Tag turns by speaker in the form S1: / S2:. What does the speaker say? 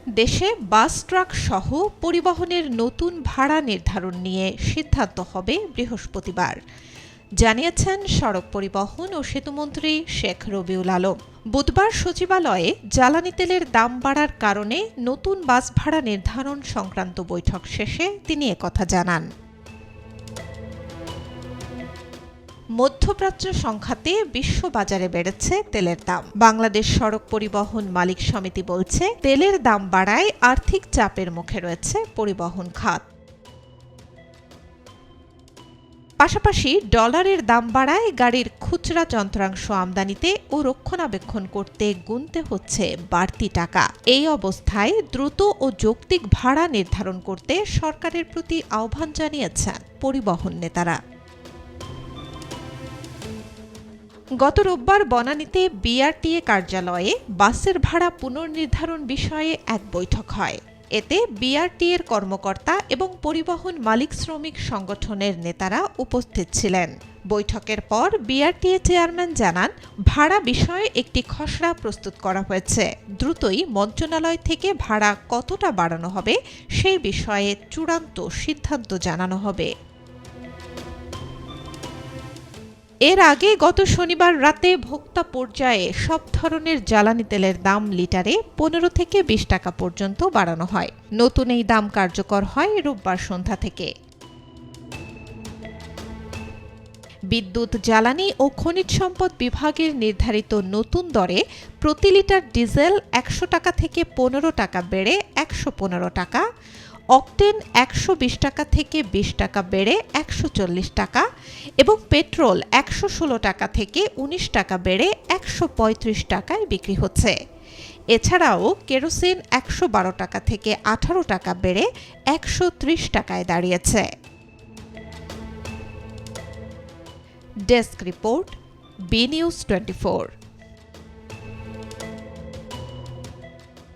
S1: দেশে bus truck সহ পরিবহনের নতুন ভাড়া নির্ধারণ নিয়ে সিদ্ধান্ত হবে বৃহস্পতিবার, জানিয়েছেন সড়ক পরিবহন ও সেতুমন্ত্রী শেখ রবিউল আলম। বুধবার সচিবালয়ে জ্বালানি তেলের দাম বাড়ার কারণে নতুন বাস ভাড়া নির্ধারণ সংক্রান্ত বৈঠক শেষে তিনি একথা জানান। মধ্যপ্রাচ্য সংঘাতে বিশ্ববাজারে বেড়েছে তেলের দাম। বাংলাদেশ সড়ক পরিবহন মালিক সমিতি বলছে, তেলের দাম বাড়ায় আর্থিক চাপের মুখে রয়েছে পরিবহন খাত। পাশাপাশি ডলারের দাম বাড়ায় গাড়ির খুচরা যন্ত্রাংশ আমদানিতে ও রক্ষণাবেক্ষণ করতে গুনতে হচ্ছে বাড়তি টাকা। এই অবস্থায় দ্রুত ও যৌক্তিক ভাড়া নির্ধারণ করতে সরকারের প্রতি আহ্বান জানিয়েছেন পরিবহন নেতারা। গত রোববার বনানীতে বিআরটিএ কার্যালয়ে বাসের ভাড়া পুনর্নির্ধারণ বিষয়ে এক বৈঠক হয়। এতে বিআরটিএর কর্মকর্তা এবং পরিবহন মালিক শ্রমিক সংগঠনের নেতারা উপস্থিত ছিলেন। বৈঠকের পর বিআরটিএ চেয়ারম্যান জানান, ভাড়া বিষয়ে একটি খসড়া প্রস্তুত করা হয়েছে। দ্রুতই মন্ত্রণালয় থেকে ভাড়া কতটা বাড়ানো হবে সেই বিষয়ে চূড়ান্ত সিদ্ধান্ত জানানো হবে। এর আগে গত শনিবার রাতে ভোক্তা পর্যায়ে সব ধরনের জ্বালানি তেলের দাম লিটারে 15 থেকে 20 টাকা পর্যন্ত বাড়ানো হয়। নতুন এই দাম কার্যকর হয় রোববার সন্ধ্যা থেকে। বিদ্যুৎ, জ্বালানি ও খনিজ সম্পদ বিভাগের নির্ধারিত নতুন দরে প্রতি লিটার ডিজেল 100 টাকা থেকে 15 টাকা বেড়ে 115 টাকা, অকটেন 120 টাকা থেকে 20 টাকা বেড়ে 140 টাকা এবং পেট্রোল 116 টাকা থেকে 19 টাকা বেড়ে 135 টাকায় বিক্রি হচ্ছে। এছাড়াও কেরোসিন 112 টাকা থেকে 18 টাকা বেড়ে 130 টাকায় দাঁড়িয়েছে। Desk report, B news 24।